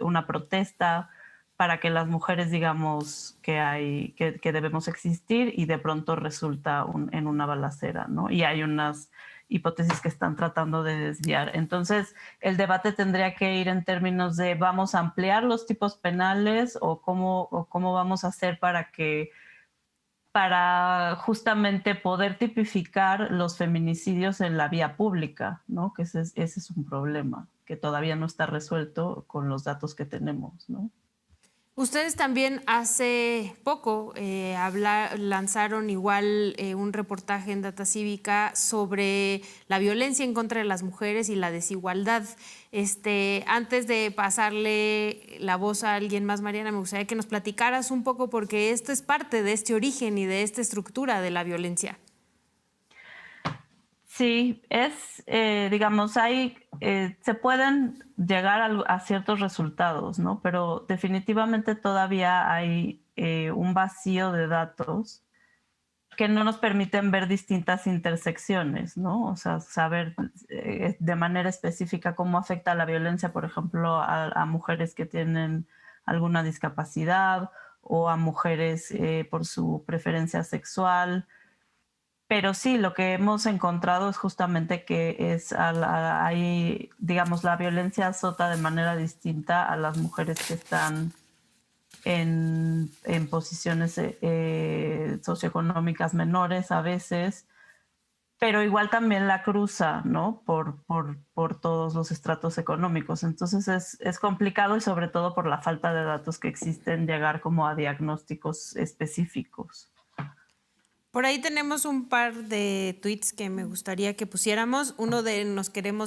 una protesta para que las mujeres digamos que debemos existir, y de pronto resulta en una balacera, ¿no? Y hay unas hipótesis que están tratando de desviar. Entonces, el debate tendría que ir en términos de ¿vamos a ampliar los tipos penales o cómo vamos a hacer para justamente poder tipificar los feminicidios en la vía pública, ¿no? Que ese es un problema que todavía no está resuelto con los datos que tenemos, ¿no? Ustedes también hace poco lanzaron igual un reportaje en Data Cívica sobre la violencia en contra de las mujeres y la desigualdad. Antes de pasarle la voz a alguien más, Mariana, me gustaría que nos platicaras un poco, porque esto es parte de este origen y de esta estructura de la violencia. Sí, digamos, se pueden llegar a ciertos resultados, ¿no? Pero definitivamente todavía hay un vacío de datos que no nos permiten ver distintas intersecciones, ¿no? O sea, saber de manera específica cómo afecta la violencia, por ejemplo, a mujeres que tienen alguna discapacidad, o a mujeres por su preferencia sexual. Pero sí, lo que hemos encontrado es justamente que digamos, la violencia azota de manera distinta a las mujeres que están en posiciones socioeconómicas menores a veces, pero igual también la cruza, ¿no? Por todos los estratos económicos. Entonces es complicado, y sobre todo por la falta de datos que existen, llegar como a diagnósticos específicos. Por ahí tenemos un par de tweets que me gustaría que pusiéramos. Uno de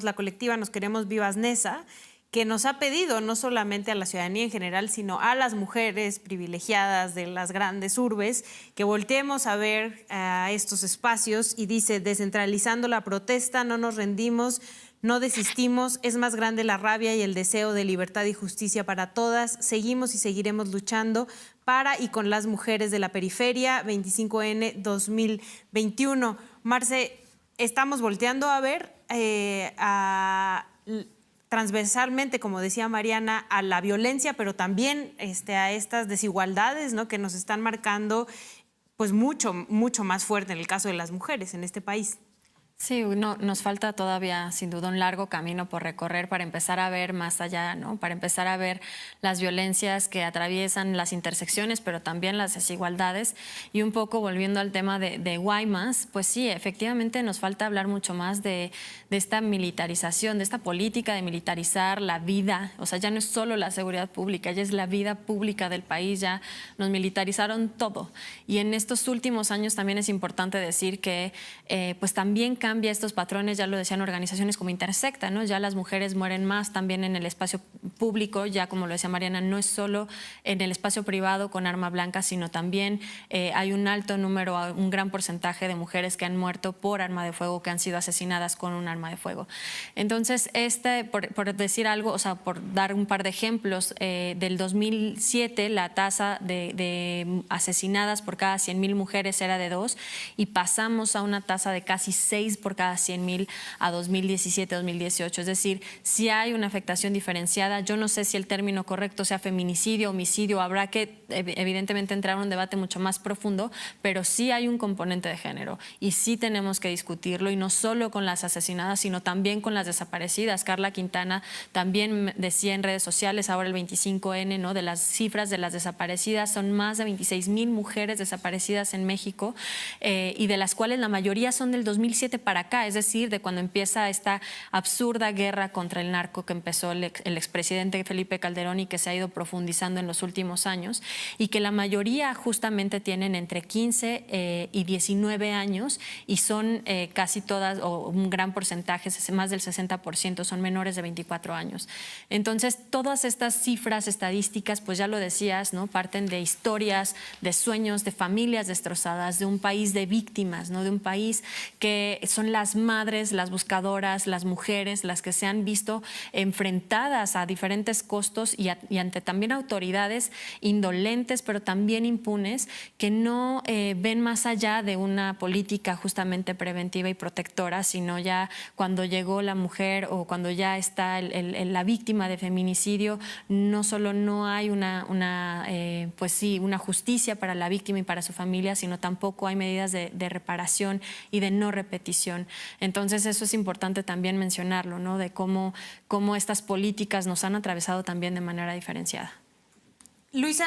la colectiva Nos Queremos Vivas Nesa, que nos ha pedido no solamente a la ciudadanía en general, sino a las mujeres privilegiadas de las grandes urbes, que volteemos a ver a estos espacios, y dice: descentralizando la protesta, no nos rendimos, no desistimos, es más grande la rabia y el deseo de libertad y justicia para todas. Seguimos y seguiremos luchando para y con las mujeres de la periferia. 25N 2021. Marce, estamos volteando a ver transversalmente, como decía Mariana, a la violencia, pero también a estas desigualdades, ¿no?, que nos están marcando pues mucho más fuerte en el caso de las mujeres en este país. Sí, nos falta todavía sin duda un largo camino por recorrer para empezar a ver más allá, ¿no? Para empezar a ver las violencias que atraviesan las intersecciones, pero también las desigualdades. Y un poco volviendo al tema de Guaymas, pues sí, efectivamente nos falta hablar mucho más de esta militarización, de esta política de militarizar la vida. O sea, ya no es solo la seguridad pública, ya es la vida pública del país, ya nos militarizaron todo. Y en estos últimos años también es importante decir que pues también cambia estos patrones, ya lo decían organizaciones como Intersecta, ¿no? Ya las mujeres mueren más también en el espacio público, ya como lo decía Mariana, no es solo en el espacio privado con arma blanca, sino también hay un alto número, un gran porcentaje de mujeres que han muerto por arma de fuego, que han sido asesinadas con un arma de fuego. Entonces, por decir algo, o sea, por dar un par de ejemplos, del 2007 la tasa de asesinadas por cada 100,000 mujeres era de 2, y pasamos a una tasa de casi 6 por cada 100,000 a 2017-2018. Es decir, si hay una afectación diferenciada. Yo no sé si el término correcto sea feminicidio, homicidio. Habrá que evidentemente entrar en un debate mucho más profundo, pero sí hay un componente de género y sí tenemos que discutirlo, y no solo con las asesinadas, sino también con las desaparecidas. Carla Quintana también decía en redes sociales, ahora el 25N, ¿no?, de las cifras de las desaparecidas, son más de 26,000 mujeres desaparecidas en México, y de las cuales la mayoría son del 2007 para acá, es decir, de cuando empieza esta absurda guerra contra el narco que empezó el expresidente Felipe Calderón y que se ha ido profundizando en los últimos años, y que la mayoría justamente tienen entre 15 y 19 años y son casi todas, o un gran porcentaje, más del 60% son menores de 24 años. Entonces, todas estas cifras estadísticas, pues ya lo decías, ¿no? Parten de historias, de sueños, de familias destrozadas, de un país de víctimas, ¿no? De un país que son las madres, las buscadoras, las mujeres, las que se han visto enfrentadas a diferentes costos y ante también autoridades indolentes, pero también impunes, que no ven más allá de una política justamente preventiva y protectora, sino ya cuando llegó la mujer o cuando ya está la víctima de feminicidio, no solo no hay una justicia para la víctima y para su familia, sino tampoco hay medidas de reparación y de no repetición. Entonces eso es importante también mencionarlo, ¿no? De cómo estas políticas nos han atravesado también de manera diferenciada. Luisa,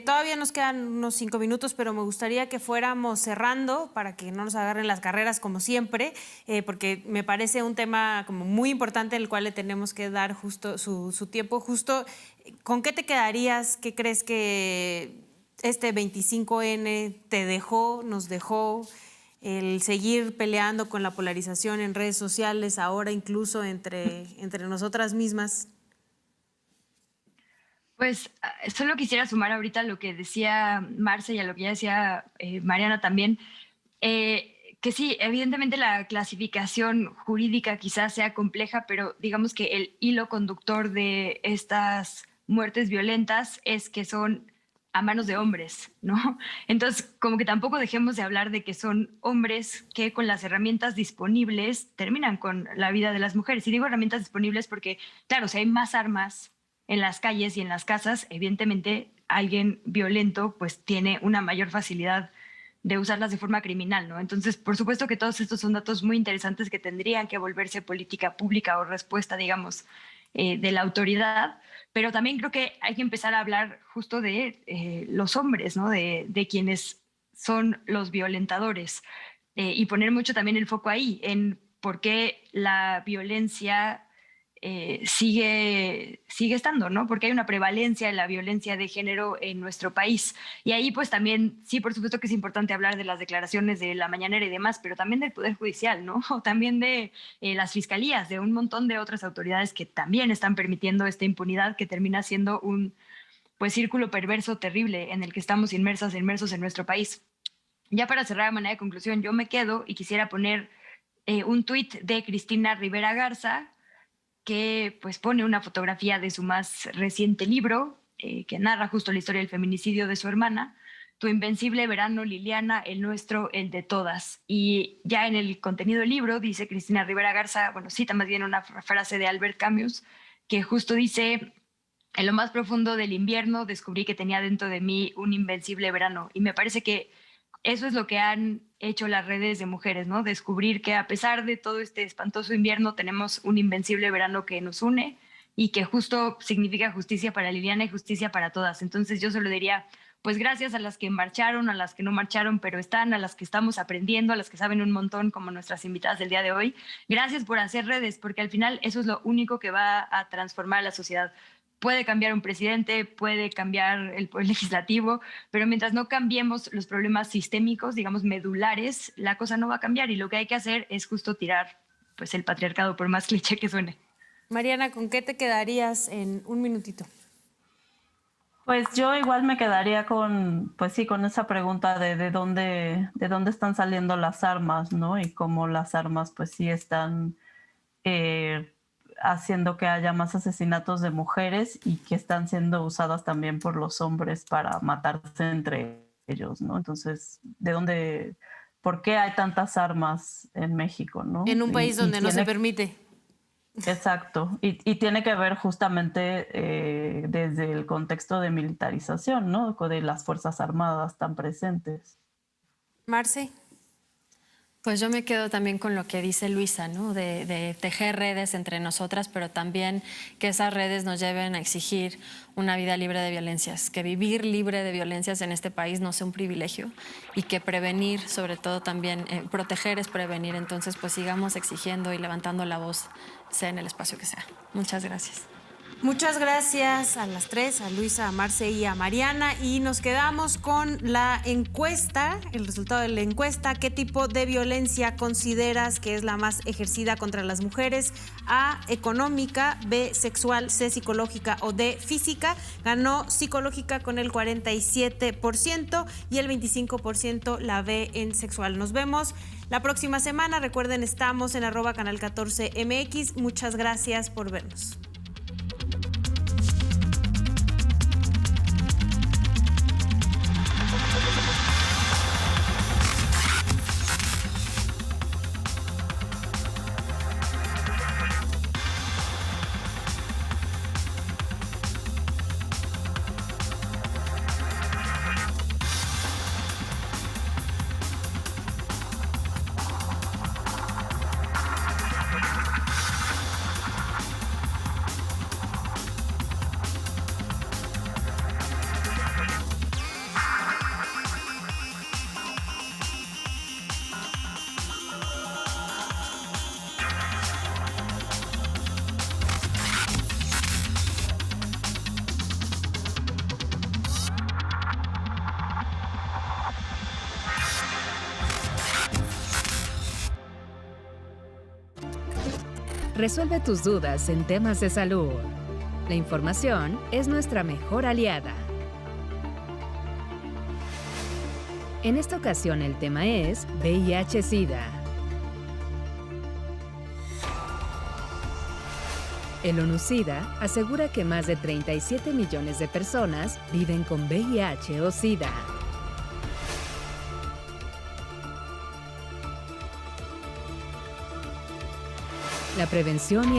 todavía nos quedan unos 5 minutos, pero me gustaría que fuéramos cerrando para que no nos agarren las carreras como siempre, porque me parece un tema como muy importante el cual le tenemos que dar justo su tiempo. Justo, ¿con qué te quedarías? ¿Qué crees que este 25N nos dejó? El seguir peleando con la polarización en redes sociales, ahora incluso entre nosotras mismas. Pues solo quisiera sumar ahorita lo que decía Marce y a lo que ya decía Mariana también, que sí, evidentemente la clasificación jurídica quizás sea compleja, pero digamos que el hilo conductor de estas muertes violentas es que son a manos de hombres, ¿no? Entonces, como que tampoco dejemos de hablar de que son hombres que con las herramientas disponibles terminan con la vida de las mujeres. Y digo herramientas disponibles porque, claro, si hay más armas en las calles y en las casas, evidentemente alguien violento pues tiene una mayor facilidad de usarlas de forma criminal, ¿no? Entonces, por supuesto que todos estos son datos muy interesantes que tendrían que volverse política pública o respuesta, digamos, de la autoridad, pero también creo que hay que empezar a hablar justo de los hombres, ¿no? De quienes son los violentadores y poner mucho también el foco ahí, en por qué la violencia sigue estando, ¿no? Porque hay una prevalencia de la violencia de género en nuestro país. Y ahí pues también, sí, por supuesto que es importante hablar de las declaraciones de la mañanera y demás, pero también del Poder Judicial, ¿no? O también de las fiscalías, de un montón de otras autoridades que también están permitiendo esta impunidad que termina siendo un pues círculo perverso terrible en el que estamos inmersos en nuestro país. Ya para cerrar de manera de conclusión, yo me quedo y quisiera poner un tuit de Cristina Rivera Garza, que pues pone una fotografía de su más reciente libro, que narra justo la historia del feminicidio de su hermana, Tu invencible verano, Liliana, el nuestro, el de todas. Y ya en el contenido del libro dice Cristina Rivera Garza, bueno, cita más bien una frase de Albert Camus, que justo dice: en lo más profundo del invierno descubrí que tenía dentro de mí un invencible verano. Y me parece que eso es lo que han hecho las redes de mujeres, ¿no? Descubrir que a pesar de todo este espantoso invierno tenemos un invencible verano que nos une y que justo significa justicia para Liliana y justicia para todas. Entonces yo solo diría, pues gracias a las que marcharon, a las que no marcharon, pero están, a las que estamos aprendiendo, a las que saben un montón, como nuestras invitadas del día de hoy. Gracias por hacer redes, porque al final eso es lo único que va a transformar a la sociedad. Puede cambiar un presidente, puede cambiar el poder legislativo, pero mientras no cambiemos los problemas sistémicos, digamos medulares, la cosa no va a cambiar y lo que hay que hacer es justo tirar pues, el patriarcado, por más cliché que suene. Mariana, ¿con qué te quedarías en un minutito? Pues yo igual me quedaría con, pues sí, con esa pregunta de dónde están saliendo las armas, ¿no? Y cómo las armas pues sí están haciendo que haya más asesinatos de mujeres y que están siendo usadas también por los hombres para matarse entre ellos, ¿no? Entonces, por qué hay tantas armas en México, ¿no? En un país donde no se permite. Exacto, y tiene que ver justamente desde el contexto de militarización, ¿no? De las Fuerzas Armadas tan presentes. Marce. Pues yo me quedo también con lo que dice Luisa, ¿no? De tejer redes entre nosotras, pero también que esas redes nos lleven a exigir una vida libre de violencias, que vivir libre de violencias en este país no sea un privilegio y que prevenir, sobre todo también, proteger es prevenir. Entonces, pues sigamos exigiendo y levantando la voz, sea en el espacio que sea. Muchas gracias. Muchas gracias a las tres, a Luisa, a Marce y a Mariana. Y nos quedamos con la encuesta, el resultado de la encuesta. ¿Qué tipo de violencia consideras que es la más ejercida contra las mujeres? A, económica; B, sexual; C, psicológica; o D, física. Ganó psicológica con el 47% y el 25% la B en sexual. Nos vemos la próxima semana. Recuerden, estamos en @canal14mx. Muchas gracias por vernos. Resuelve tus dudas en temas de salud. La información es nuestra mejor aliada. En esta ocasión el tema es VIH-Sida. El ONU-SIDA asegura que más de 37 millones de personas viven con VIH o SIDA. La prevención y el